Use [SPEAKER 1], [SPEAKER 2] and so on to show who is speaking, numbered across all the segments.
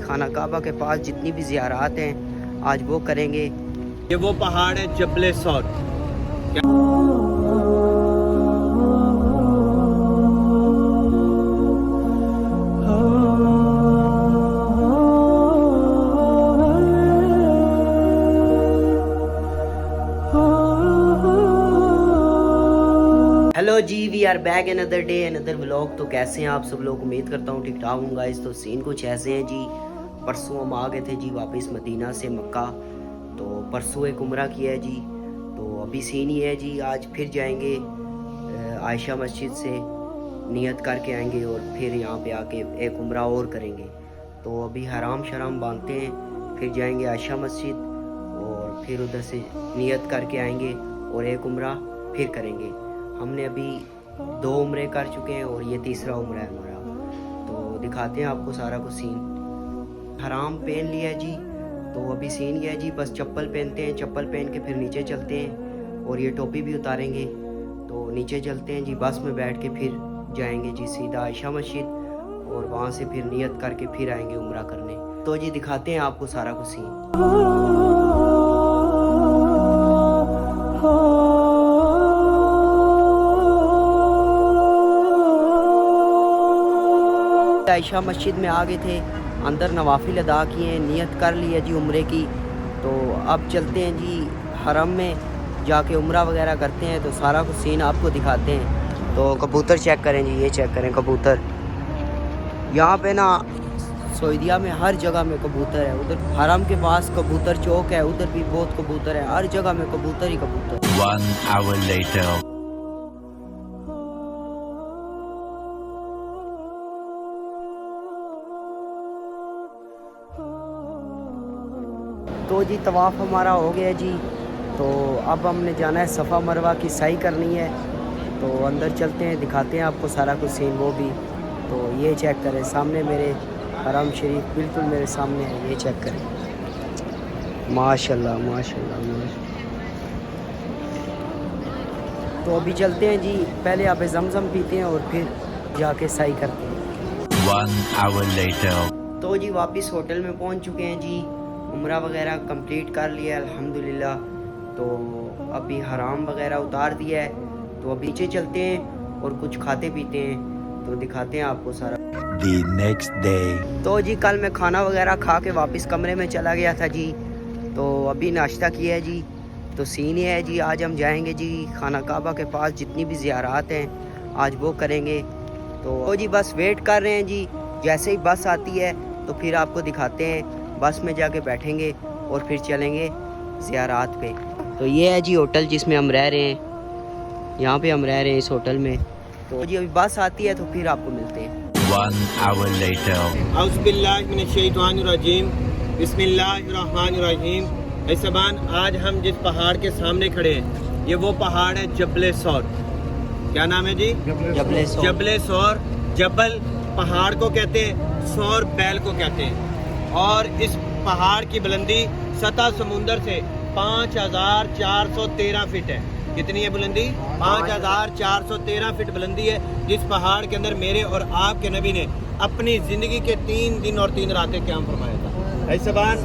[SPEAKER 1] خانہ کعبہ کے پاس جتنی بھی زیارات ہیں آج وہ کریں گے۔
[SPEAKER 2] یہ وہ پہاڑ ہے جبل سور۔
[SPEAKER 1] ہیلو جی، we are back another day another vlog. تو کیسے ہیں آپ سب لوگ؟ امید کرتا ہوں ٹھیک ٹھاک ہوں گائز۔ تو سین کچھ ایسے ہیں جی، پرسوں ہم آ گئے تھے جی واپس مدینہ سے مکہ، تو پرسوں ایک عمرہ کیا ہے جی، تو ابھی سین یہ ہے جی آج پھر جائیں گے عائشہ مسجد سے نیت کر کے آئیں گے اور پھر یہاں پہ آ کے ایک عمرہ اور کریں گے۔ تو ابھی حرام شرام باندھتے ہیں، پھر جائیں گے عائشہ مسجد اور پھر ادھر سے نیت کر کے آئیں گے اور ایک عمرہ پھر کریں گے۔ ہم نے ابھی 2 عمرے کر چکے ہیں اور یہ تیسرا عمرہ ہے ہمارا، تو دکھاتے ہیں آپ کو سارا کچھ سین۔ حرام پہن لیا جی، تو ابھی سین یہ ہے جی بس چپل پہنتے ہیں، چپل پہن کے پھر نیچے چلتے ہیں اور یہ ٹوپی بھی اتاریں گے، تو نیچے چلتے ہیں جی، بس میں بیٹھ کے پھر جائیں گے جی سیدھا عائشہ مسجد اور وہاں سے پھر نیت کر کے پھر آئیں گے عمرہ کرنے۔ تو جی دکھاتے ہیں آپ کو سارا کچھ سین۔ عائشہ مسجد میں آ گئے تھے، اندر نوافل ادا کیے ہیں، نیت کر لی ہے جی عمرے کی، تو اب چلتے ہیں جی حرم میں جا کے عمرہ وغیرہ کرتے ہیں، تو سارا کچھ سین آپ کو دکھاتے ہیں۔ تو کبوتر چیک کریں جی، یہ چیک کریں کبوتر، یہاں پہ نا سعودیہ میں ہر جگہ میں کبوتر ہے، ادھر حرم کے پاس کبوتر چوک ہے، ادھر بھی بہت کبوتر ہے، ہر جگہ میں کبوتر ہی کبوتر۔
[SPEAKER 2] 1 hour later۔
[SPEAKER 1] تو جی طواف ہمارا ہو گیا جی، تو اب ہم نے جانا ہے صفا مروہ کی سعی کرنی ہے، تو اندر چلتے ہیں دکھاتے ہیں آپ کو سارا کچھ سین وہ بھی۔ تو یہ چیک کریں سامنے میرے حرم شریف بالکل میرے سامنے ہے، یہ چیک کریں، ماشاءاللہ ماشاءاللہ ماشاءاللہ۔ تو ابھی چلتے ہیں جی، پہلے آپ زمزم پیتے ہیں اور پھر جا کے سعی کرتے ہیں۔
[SPEAKER 2] 1 hour later۔
[SPEAKER 1] تو جی واپس ہوٹل میں پہنچ چکے ہیں جی، عمرہ وغیرہ کمپلیٹ کر لیا ہے الحمدللہ، تو ابھی حرام وغیرہ اتار دیا ہے، تو اب نیچے چلتے ہیں اور کچھ کھاتے پیتے ہیں، تو دکھاتے ہیں آپ کو سارا۔
[SPEAKER 2] The next day۔
[SPEAKER 1] تو جی کل میں کھانا وغیرہ کھا کے واپس کمرے میں چلا گیا تھا جی، تو ابھی ناشتہ کیا ہے جی، تو سین یہ ہے جی آج ہم جائیں گے جی خانہ کعبہ کے پاس جتنی بھی زیارات ہیں آج وہ کریں گے، تو جی بس ویٹ کر رہے ہیں جی، جیسے ہی بس آتی ہے تو پھر آپ کو دکھاتے ہیں، بس میں جا کے بیٹھیں گے اور پھر چلیں گے زیارات پہ۔ تو یہ ہے جی ہوٹل جس میں ہم رہ رہے ہیں، یہاں پہ ہم رہ رہے ہیں اس ہوٹل میں، تو جی ابھی بس آتی ہے تو پھر آپ کو ملتے ہیں۔
[SPEAKER 2] 1 hour later۔ اعوذ باللہ من الشیطان الرجیم، بسم اللہ الرحمن الرحیم۔ ایسبان آج ہم جس پہاڑ کے سامنے کھڑے ہیں یہ وہ پہاڑ ہے جبل سور۔ کیا نام ہے جی؟
[SPEAKER 1] جبل سور۔
[SPEAKER 2] جبل سور، جبل پہاڑ کو کہتے ہیں، سور بیل کو کہتے ہیں، اور اس پہاڑ کی بلندی سطح سمندر سے 5413 فٹ ہے۔ کتنی ہے بلندی؟ 5413 فٹ بلندی ہے، جس پہاڑ کے اندر میرے اور آپ کے نبی نے اپنی زندگی کے 3 دن اور 3 راتیں قیام فرمایا تھا۔ ایسبان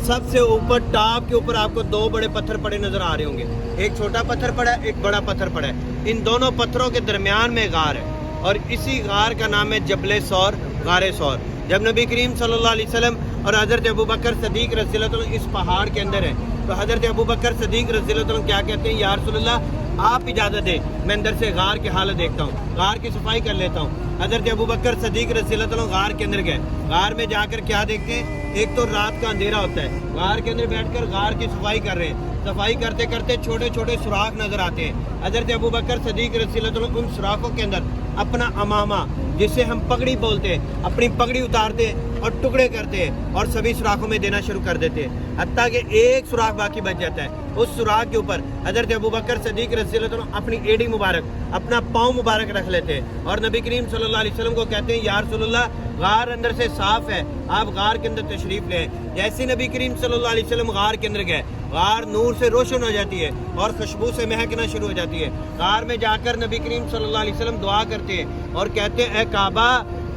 [SPEAKER 2] سب سے اوپر ٹاپ کے اوپر آپ کو 2 بڑے پتھر پڑے نظر آ رہے ہوں گے، ایک چھوٹا پتھر پڑا ہے، ایک بڑا پتھر پڑا ہے، ان دونوں پتھروں کے درمیان میں غار ہے، اور اسی غار کا نام ہے جبل سور، غار سور۔ جب نبی کریم صلی اللہ علیہ وسلم اور حضرت ابوبکر صدیق رضی اللہ عنہ اس پہاڑ کے اندر ہیں، تو حضرت ابوبکر صدیق رضی اللہ عنہ کیا کہتے ہیں؟ یا رسول اللہ آپ اجازت دیں میں اندر سے غار کی حالت دیکھتا ہوں، غار کی صفائی کر لیتا ہوں۔ حضرت ابوبکر صدیق رضی اللہ عنہ غار کے اندر گئے، غار میں جا کر کیا دیکھتے ہیں؟ ایک تو رات کا اندھیرا ہوتا ہے، غار کے اندر بیٹھ کر غار کی صفائی کر رہے ہیں، صفائی کرتے کرتے چھوٹے چھوٹے سوراخ نظر آتے ہیں۔ حضرت ابوبکر صدیق رضی اللہ عنہ ان سوراخوں کے اندر اپنا امامہ، جسے ہم پگڑی بولتے ہیں، اپنی پگڑی اتارتے ہیں اور ٹکڑے کرتے ہیں اور سبھی سوراخوں میں دینا شروع کر دیتے ہیں، حتیٰ کہ ایک سوراخ باقی بچ جاتا ہے۔ اس سوراخ کے اوپر حضرت ابوبکر صدیق رضی اللہ عنہ اپنی ایڑی مبارک، اپنا پاؤں مبارک رکھ لیتے ہیں اور نبی کریم صلی اللہ علیہ وسلم کو کہتے ہیں یا رسول اللہ غار اندر سے صاف ہے، آپ غار کے اندر تشریف لیں۔ جیسے نبی کریم صلی اللہ علیہ وسلم غار کے اندر گئے، غار نور سے روشن ہو جاتی ہے اور خوشبو سے مہکنا شروع ہو جاتی ہے۔ غار میں جا کر نبی کریم صلی اللہ علیہ وسلم دعا کرتے ہیں اور کہتے ہیں اے کعبہ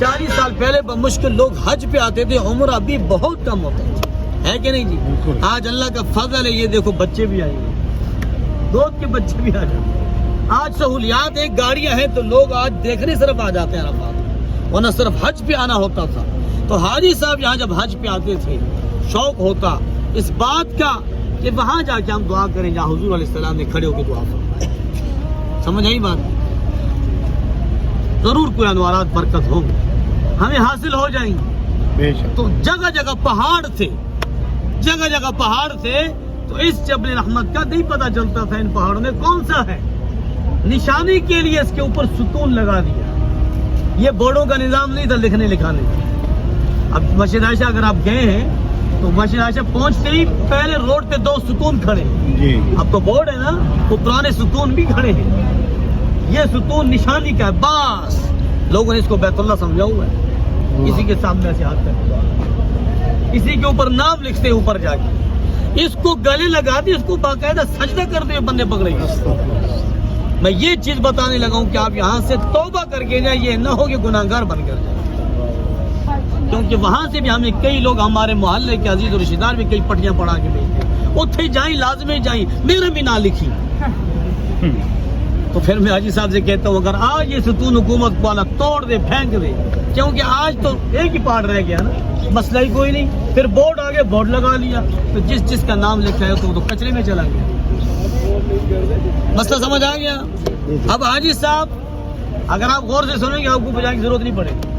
[SPEAKER 3] 40 سال پہلے بمشکل لوگ حج پہ آتے تھے، عمرہ بھی بہت کم ہوتا ہے کہ نہیں جی؟ آج اللہ کا فضل ہے، یہ دیکھو بچے بھی آئے ہیں، دوست کے بچے بھی آ جاتے ہیں۔ آج سہولیات ایک گاڑیاں ہیں تو لوگ آج دیکھنے صرف آ جاتے ہیں عرفات، ورنہ صرف حج پہ آنا ہوتا تھا۔ تو حاجی صاحب یہاں جب حج پہ آتے تھے شوق ہوتا اس بات کا کہ وہاں جا کے ہم دعا کریں جہاں حضور علیہ السلام نے کھڑے ہو کے دعا فرمائی۔ سمجھ آئی بات؟ ضرور کوئی انوارات برکت ہوں ہمیں حاصل ہو جائیں گے۔ تو جگہ جگہ پہاڑ تھے، جگہ جگہ پہاڑ تھے، تو اس جبل رحمت کا نہیں پتہ چلتا تھا ان پہاڑوں میں کون سا ہے۔ نشانی کے لیے اس کے اوپر ستون لگا دیا، یہ بورڈوں کا نظام نہیں تھا لکھنے لکھانے کا۔ اب مسجد عائشہ اگر آپ گئے ہیں تو مسجد عائشہ پہنچتے ہی پہلے روڈ پہ 2 ستون کھڑے ہیں، اب تو بورڈ ہے نا، وہ پرانے ستون بھی کھڑے ہیں۔ یہ ستون نشانی کا ہے، بس لوگوں نے اس کو بیت اللہ سمجھا ہوا ہے، کسی کے سامنے سے ہاتھ کر کسی کے اوپر نام لکھتے اوپر جا کے، اس کو گلے لگا دی، اس کو باقاعدہ سجدہ کرتے ہوئے بندے پکڑے گئے۔ میں یہ چیز بتانے لگا ہوں کہ آپ یہاں سے توبہ کر کے جائیں، یہ نہ ہو کہ گناہگار بن کر جائیں، کیونکہ وہاں سے بھی ہمیں کئی لوگ ہمارے محلے کے عزیز و رشتہ دار بھی کئی پٹیاں پڑھا کے بھیجتے ہیں، اتنے جائیں لازمی جائیں، میرے بھی نہ لکھی۔ تو پھر میں حاجی صاحب سے کہتا ہوں اگر آج یہ ستون حکومت والا توڑ دے پھینک دے، کیونکہ آج تو ایک ہی پارٹ رہ گیا نا، مسئلہ ہی کوئی نہیں، پھر بورڈ آگے بورڈ لگا لیا، تو جس کا نام لکھا ہے تو کچرے میں چلا گیا۔ مسئلہ سمجھ آ گیا؟ اب حاجی صاحب اگر آپ غور سے سنیں گے آپ کو بجانے کی ضرورت نہیں پڑے گی۔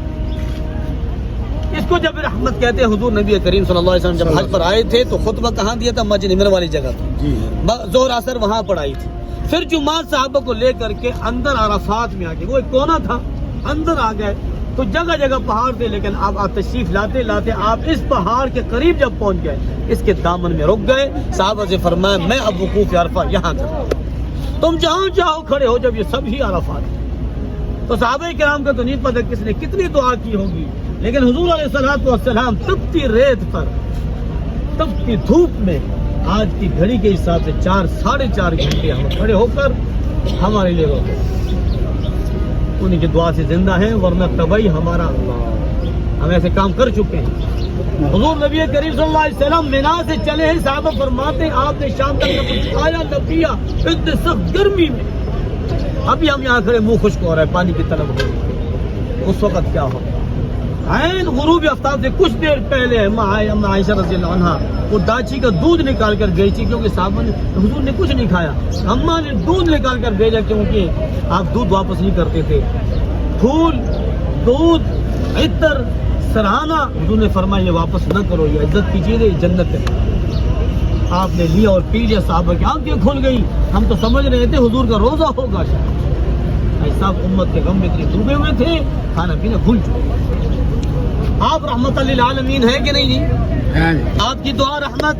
[SPEAKER 3] اس کو جب رحمت کہتے ہیں، حضور نبی کریم صلی اللہ علیہ وسلم جب حج پر آئے تھے تو خطبہ کہاں دیا تھا؟ مسجد نمر والی جگہ تھی، ظہر عصر وہاں پڑھائی تھی۔ پھر جماعت صحابہ کو لے کر کے اندر عرفات میں آ گئے، وہ ایک کونا تھا، اندر آ گئے تو جگہ جگہ پہاڑ تھے، لیکن آپ تشریف لاتے لاتے آپ اس پہاڑ کے قریب جب پہنچ گئے اس کے دامن میں رک گئے۔ صحابہ سے فرمایا میں اب وقوف عرفہ یہاں کروں، تم جہاں چاہو کھڑے ہو، جب یہ سب ہی عرفات۔ تو صحابہ کرام کا تو نہیں پتہ کس نے کتنی دعا کی ہوگی، لیکن حضور علیہ الصلوۃ والسلام تپتی ریت پر، تپتی دھوپ میں، آج کی گھڑی کے حساب سے 4-4.5 گھنٹے ہم کھڑے ہو کر ہمارے لیے روکے، انہیں کی دعا سے زندہ ہیں، ورنہ طبعی ہمارا ہم ایسے کام کر چکے ہیں۔ حضور نبی کریم صلی اللہ علیہ وسلم مینا سے چلے ہیں، صحابہ فرماتے ہیں آپ نے شام تک نہ کچھ کھایا نہ پیا، اتنے سخت گرمی میں، ابھی ہم یہاں کھڑے منہ خشک ہو رہا ہے، پانی کی طلب ہو رہی ہے۔ اس وقت کیا ہو عین غروب آفتاب سے کچھ دیر پہلے عائشہ رضی اللہ عنہا وہ داچی کا دودھ نکال کر گئی تھی، کیونکہ صحابہ نے حضور نے کچھ نہیں کھایا، اماں نے دودھ نکال کر بھیجا، کیونکہ آپ دودھ واپس نہیں کرتے تھے۔ پھول، دودھ، عطر، سرہانہ، حضور نے فرمایا یہ واپس نہ کرو، یہ عزت کی چیز ہے، یہ جنت ہے۔ آپ نے لیا اور پی لیا، صحابہ کی آنکھیں کھل گئی، ہم تو سمجھ رہے تھے حضور کا روزہ ہوگا شاید، ایسا امت کے غم میں اتنے ڈوبے ہوئے تھے، کھانا پینا بھول چکے۔ آپ رحمت للعالمین ہے کہ نہیں جی؟ آپ کی دعا رحمت،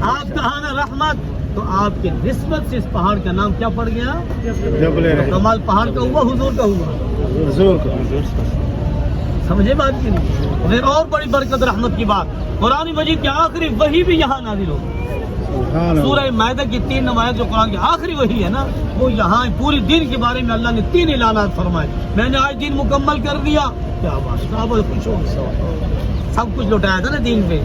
[SPEAKER 3] آپ کا آنا رحمت، تو آپ کے نسبت سے اس پہاڑ کا نام کیا پڑ گیا؟ کمال پہاڑ کا ہوا، حضور کا ہوا۔ سمجھے بات کی نہیں؟ پھر اور بڑی برکت رحمت کی بات، قرآن مجید کی آخری وحی بھی یہاں نازل ہو، سورہ مائدہ کی 3 نمایات جو قرآن کی آخری وحی ہے نا، وہ یہاں پوری دین کے بارے میں اللہ نے 3 اعلانات فرمائے، میں نے آج دین مکمل کر دیا، کیا بات، صحابہ خوش ہو گئے، سب کچھ لوٹایا تھا نا دین پہ،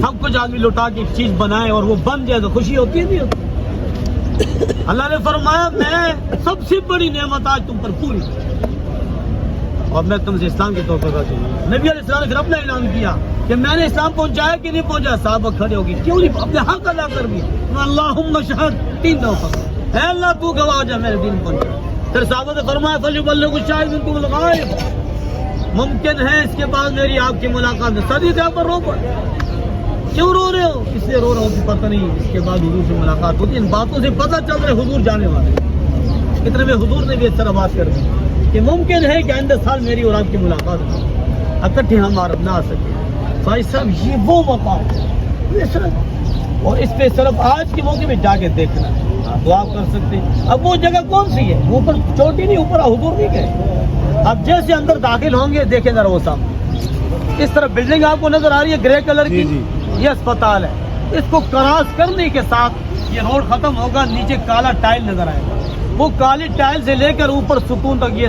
[SPEAKER 3] سب کچھ آدمی لوٹا کے ایک چیز بنائے اور وہ بن جائے تو خوشی ہوتی ہے نہیں ہوتی؟ اللہ نے فرمایا میں سب سے بڑی نعمت آج تم پر پوری، اور میں تم سے اسلام کے طور پر راضی ہوں۔ نبی علیہ السلام نے پھر اپنا اعلان کیا کہ میں نے اسلام پہنچایا کہ نہیں پہنچایا؟ صحابہ کھڑے ہو گئے، کیوں نہیں اپنے حق ادا کر بھی، اللہم شہد 3 دفعہ، اے اللہ تو گواہ جا میرے دین پہنچا۔ پھر صحابہ نے فرمایا فلیبلغ الشاہد منکم الغائب، ممکن ہے اس کے بعد میری آپ کی ملاقات میں صدی سے آپ پر رو پڑے، کیوں رو رہے ہو؟ اس لیے رو رہا ہوں کہ پتہ نہیں اس کے بعد حضور سے ملاقات ہوتی، ان باتوں سے پتہ چل رہا ہے حضور جانے والے، اتنے میں حضور نے بھی اس طرح بات کر دی کہ ممکن ہے کہ آئندہ سال میری اور آپ کی ملاقات ہو، اکٹھے ہم عرب نہ آ سکے۔ بھائی صاحب یہ وہ مقام ہے، اور اس پہ صرف آج کے موقع میں جا کے دیکھنا آپ دعا کر سکتے ہیں۔ اب وہ جگہ کون سی ہے؟ اوپر چوٹی نہیں، اوپر حضور نہیں گئے، اب جیسے اندر داخل ہوں گے دیکھیں ذرا وہ سامنے اس طرح بلڈنگ آپ کو نظر آ رہی ہے گرے کلر کی، یہ اسپتال ہے، اس کو کراس کرنے کے ساتھ یہ روڈ ختم ہوگا، نیچے کالا ٹائل نظر آئے گا، وہ کالی ٹائل سے لے کر اوپر ستون تک یہ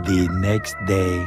[SPEAKER 4] The next day.